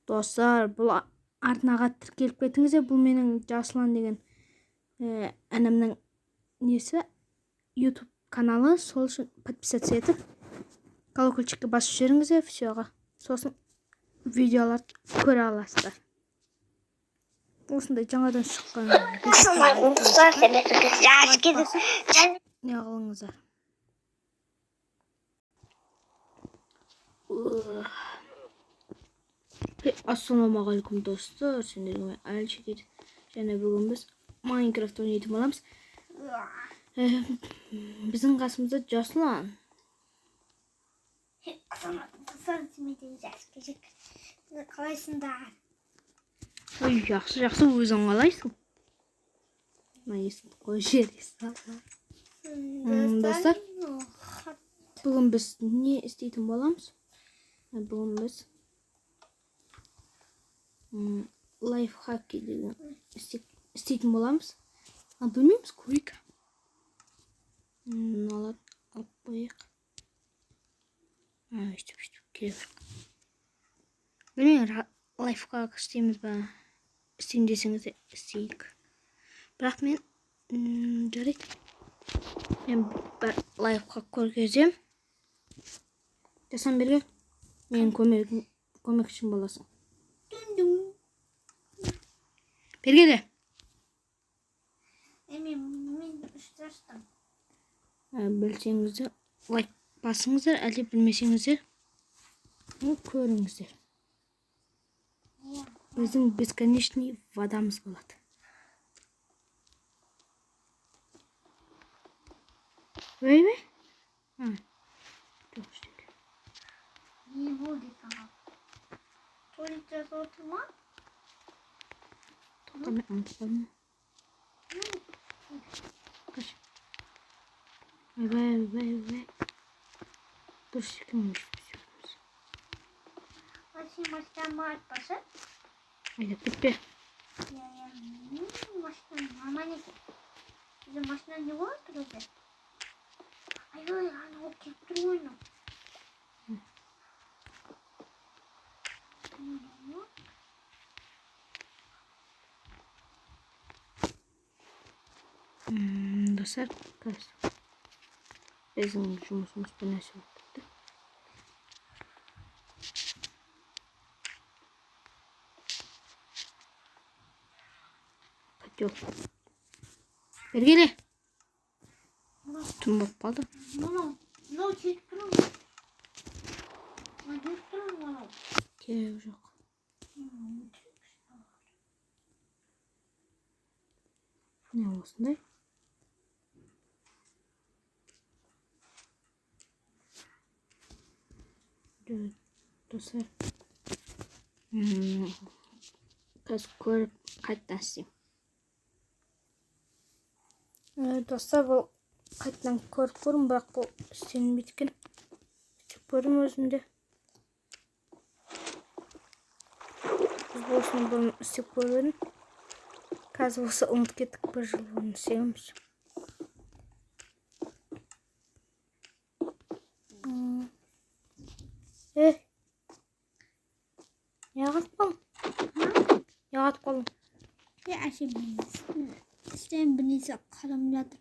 Достар, бұл артынаға тіркеліп кетіңіздер. Бұл менің Жасұлан деген інімнің несі YouTube каналы. Сол үшін подписаться етіп, колокольчикке басып жіберіңіздер. Всеға. Сосын видеоларды көре аласыздар. Осындай жаңадан шыққан не қылыңыздар. Ассалаумағалейкум достар, сендерге әлші дейді. Және бүгін біз Майнкрафт ойнайтын боламыз. Біздің қасымызда Жасұлан. Қалайсыңдар? Ой, жақсы, өзің қалайсың? Есін қой жересің. Достар, бүгін біз не істейтін боламыз? Бүгін біз лайфхакки деген істейтін боламыз. Білмейміз, көрейік. Алып қойық. Өйстіп керек. Білмеймін, лайфхак істейміз ба? Істейін десеңіз істейік. Бірақ мен жарайды. Мен бір лайфхак көргізем. Жасан берге, мен көмекшім боласың. Бергелі. Мен үштірістім. Білсеңіздер, лайк басыңыздар, әлде білмесеңіздер, көріңіздер. Біздің бесконечный водамыз болады. Ой-ой? Жоқ іштек. Не болды саған? Туалет жазып отыр ма? Тоқтамай ұмытпадым. Қаш. Ой-ой. Дұрыс екенін жүрміз. Сен машинамы айтпашы? Айдап кетпе. Машина нормально екен. Бізде машина не болады өзі? Ай, ана ол келіп тұр ойны. Достар, біздің жұмысымыз бір нәрсе болып кетті. Котел. Бергелі. Түн болып қалды. Мынау жетіп тұрың ба? Жетіп тұрың мынау? Керек жоқ. Не осындай? Достар, қазір көріп қайттан істеймін. Достар, бұл қайттан көріп көрім, бірақ бұл істенбейді екен. Істеп көрім өзімде. Біз болсын бұрын істеп көріп. Қазір осы ұмыт кеттік, бір жыл бұрын істегенбіз. Яғатып қалым. Әші іштен бірнесі қарым жатыр.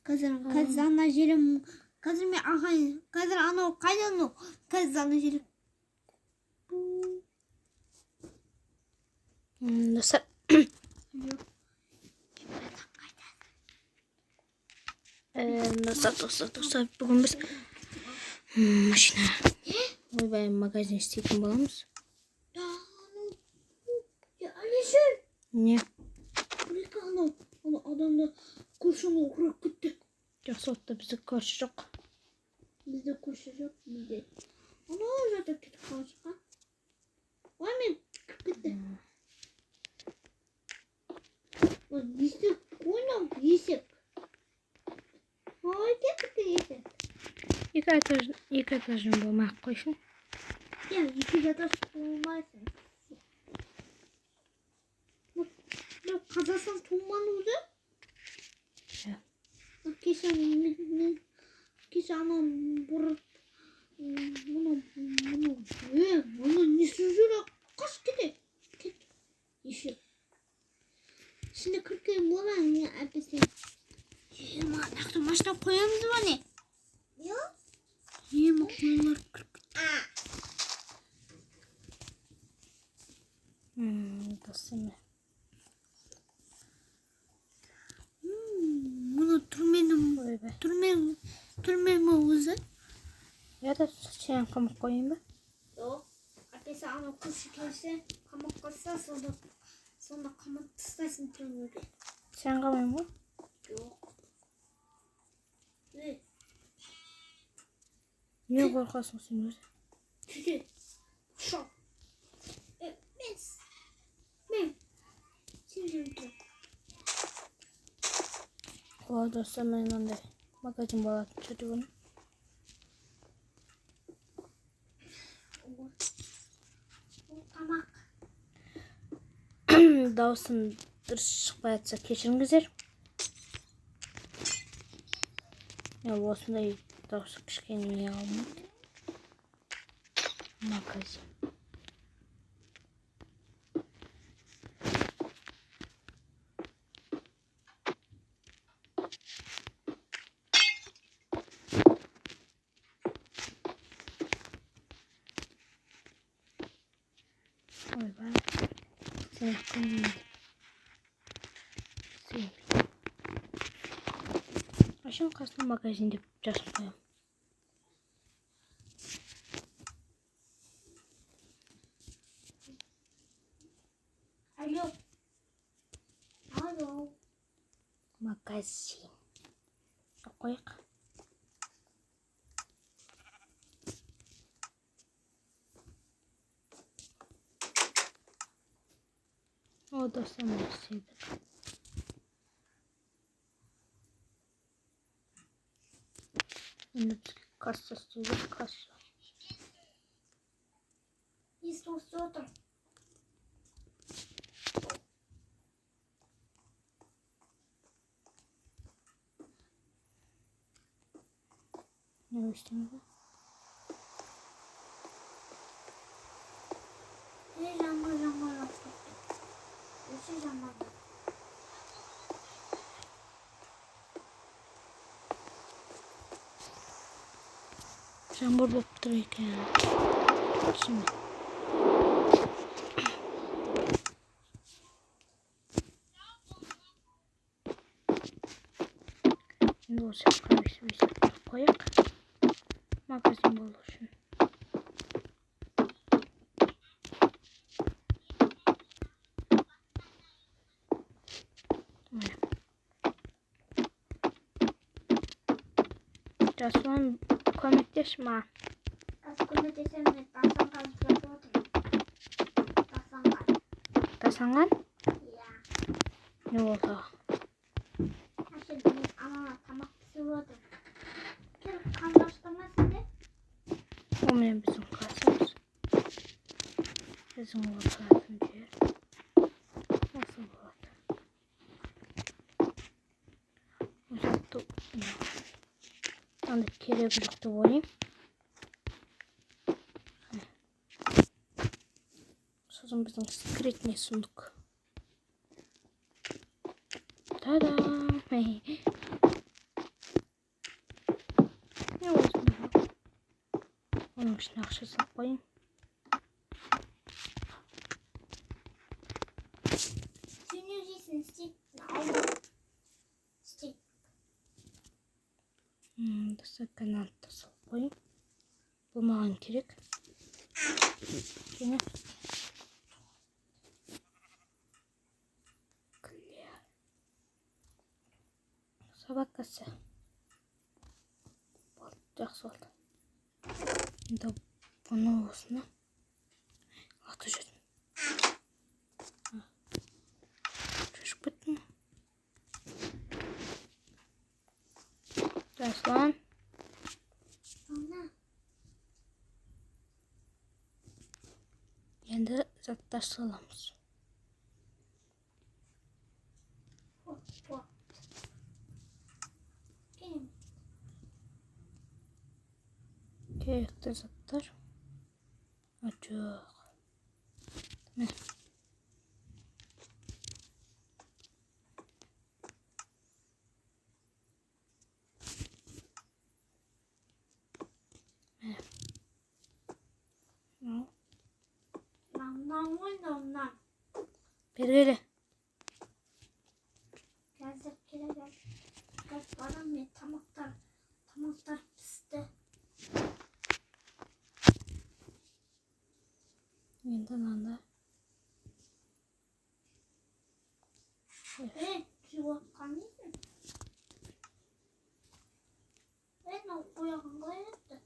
Қазір ана жерім, қазір мен ағайын, қазір анау қайдан ол, қазір ана жерім. Достар, достар, бүгін біз машина, ойбай, магазин істейтін боламыз. Не? Көрек анау адамда көршіні құрап кетті. Жақсы отты, бізді көрші жоқ. Бізді көрші жоқ, бізде. Анау жатыр кетіп қалшыға. Ой, мен кіріп кетті. Есек, ойнау, есек. Ой, кетті есек. Екі этажын болмақ қойшын. Екі этаж болмайсың. Қазақстан туған өзі? Кеше ана бұрып мұны несі жүрек қаш кете? сыймай. Мұны түрменің өзі? Я да сен қамап қойын ба? Жоқ. Әкесі ана көрші келсе, қамап қалса, сонда қамап тастайсың түрмеге. Сен қамайын ба? Жоқ. Не? Не қорқасың сен өзі? Түке. Шоқ. Мен. Сен жүріп тұр. Олар достар мен андай магазин болатын сөйтіп оны. Ол тамақ. Дауысым дұрыс шықпай жатса кешіріңіздер. Осындай дауысы кішкене не алмайды. Магазин. Ойбай. Сен қымын. Сен. Ашын қасына магазин деп жазып қоям. Алло. Магазин. Қойық. О, достар мен істедік. Енді бізге касса істейді, касса. Иисус отыр. Не істейміз? Жаңбыр. Өші жаңбыр. Жаңбыр болып тұр екен. Шыны. Енді осы қарайсы қойық. Магазин болу үшін. Жасуан көмектеш ма? Көмектесем мен тасанған тұрып отырмын. Тасанған. Тасанған? Иә. Не болды? Әші мен анана тамақ пісіп отырмын. Келіп қалдырыштырма сенде? Ол мен біздің қасымыз. Біздің отыратын жер. Осы болады. Осатты. Андай керек жүкті ойым. Сосын біздің секретный сундук. Та-дам! Не осында. Оның ішіне ақша салып қойын. Сен не жейсің? Стейк алма. Стейк. Стаканатты салып қойын. Бұл маған керек. Және собакасы. Болды, жақсы болды. Енді бұны осыны аты жүрдім. Шашып кеттім. Жасуан. Енді заттар саламыз. Керекті заттар. Жоқ. Міне. Нам. Бергеле. Қазір келеді. Қазір барам мен тамақтар пісті. Енді нанда. Жуап қанейсің? Мынау бояған қалай етті?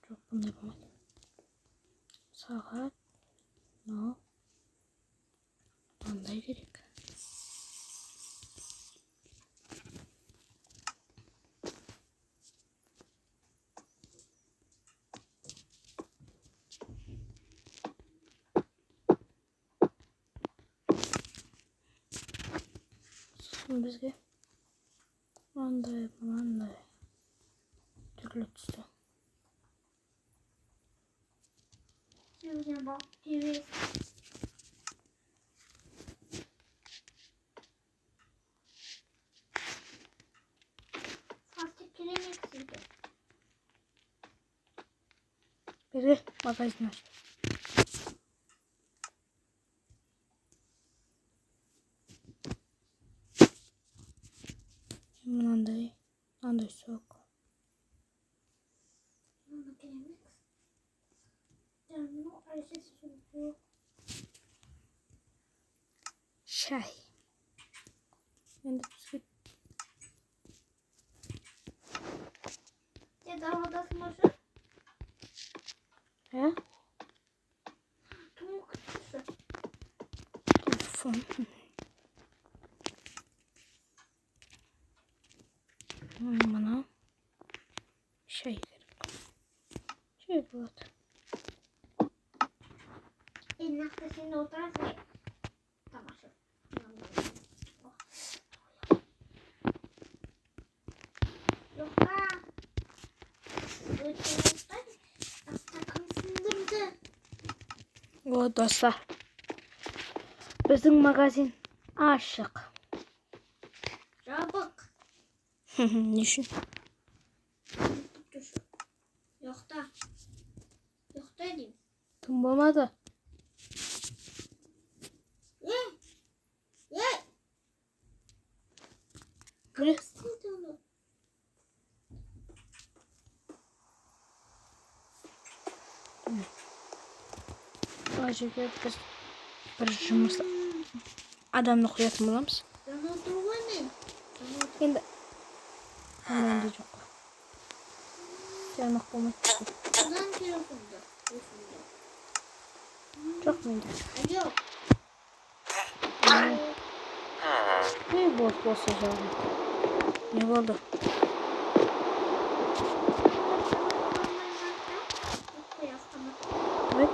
Жоқ, бұндай болмайды. Сағат. Мынау. Мынандай керек. Сосын бізге мынандай түрлі түсті. Сен бақ кебес. Састы керемек сізді. Берге, магазин аш. Мынандай сок. Мына керемек. Мынау әрсіз сөзі. Шай. Енді бізге Сен давадасың машы? Туму күттісі. телефон. Мына шай керек. Шай болады. Нақты сен отырасың. Тамаша. Жоққа. О, достар. Біздің магазин ашық. Жабық. Не үшін? Жоқта деймін. Тым болмады. Біле? Бұл жерге біз бір жұмыс адамды қоятын боламыз. Жаңа отыр ғой мен. Енді онда жоқ. Жармақ болмайды. Одан телефонды. Жоқ менде. Жоқ. Не болса жағын. Не болды? Ой.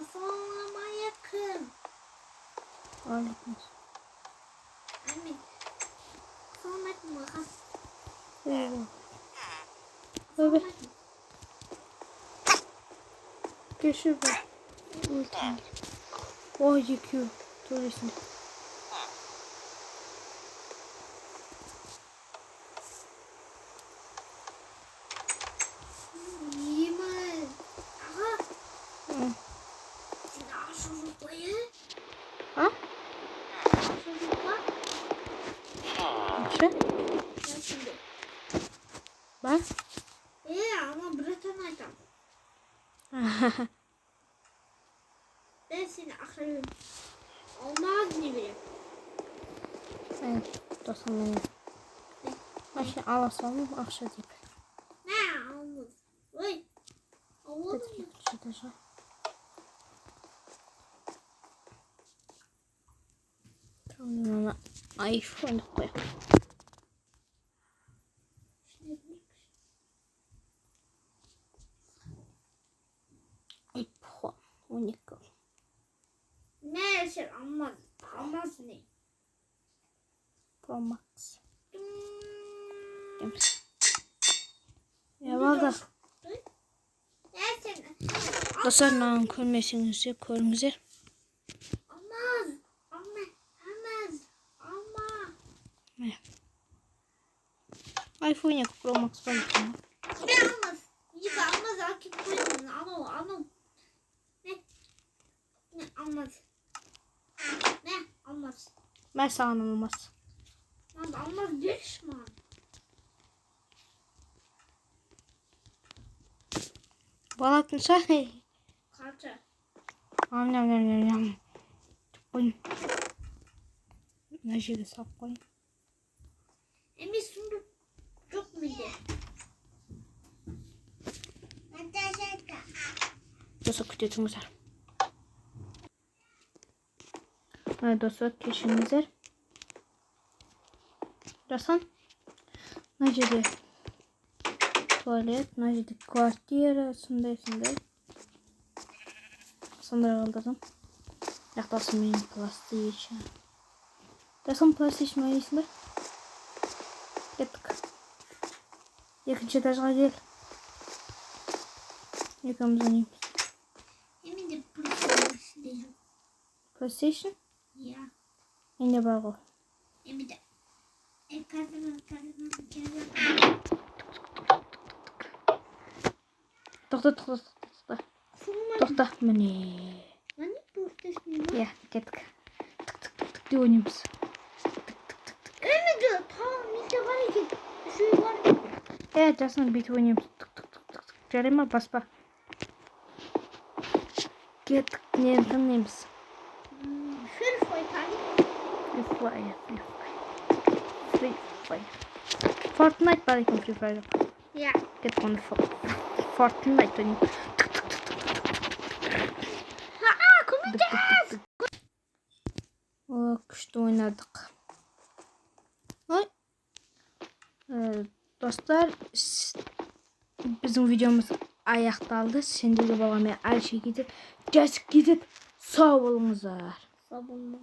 Assalamualaikum. Алейкум. Amin. Assalamualaikum. Ой. Кешір бар. Ой, екеу. Төресінде. Yemin. Aha. Sen aşırı koyu. А? Aşırı koyu. Ше? Ya şimdi. Бар? Ama bırakın aytam. Ben seni akşam olmaz ne bileyim. Sen досың менен. Машина ала салып, ақша деп. Ne olmaz. Oy. Olmaz mı? Этажа. Мына айфон деп қояйық. iPhone 12. Ne şey olmaz ne? Pro Max. күтеміз. Балдар. Достар, мынаны көрмесеңіздер, көріңіздер. iPhone Pro Max var mı? Ne almaz? Yıka almaz. Akif koyun. Anıl. Ne almaz? Ne almaz? Ben sana olmaz. Lan almaz düşman. Balatınsa Kartı. Am. Koyun. Nece de sap koyun. Emir sundu çok muydu? Dostlar kütüyorsunuzlar. Evet dostlar keşinizler. Dostlar. Nece de tuvalet, nece de kvartira, sunday. Sonra kaldırdım. Yaklaşım benim plastiği için. Dostlar plastiği için mayısında. Gittik. Yakınca etажға gel. Yakımız oynayayım. Emin de PlayStation. PlayStation? Ya. Yine var o. Emin de. Kazanın. Toxta. Toxta. Mine. Hani PlayStation? Ya, gittik. Tık diye oynayayız. Emin de tamam işte var ki. Şu var ki. Evet, aslında bir oynayayım. Tık. Jarayma baspa. Gittik. Nereden neyimiz? Free Fire. Fortnite var iken Free Fire. Ya. Gittik onu Fortnite oynayayım. Konuşacağız. O kuşta oynadık. Ay. Dostlar, bizim videomuz ayaktaldı. Şimdiki babamaya her şey gidip sağ olunuzlar. Sabunlu.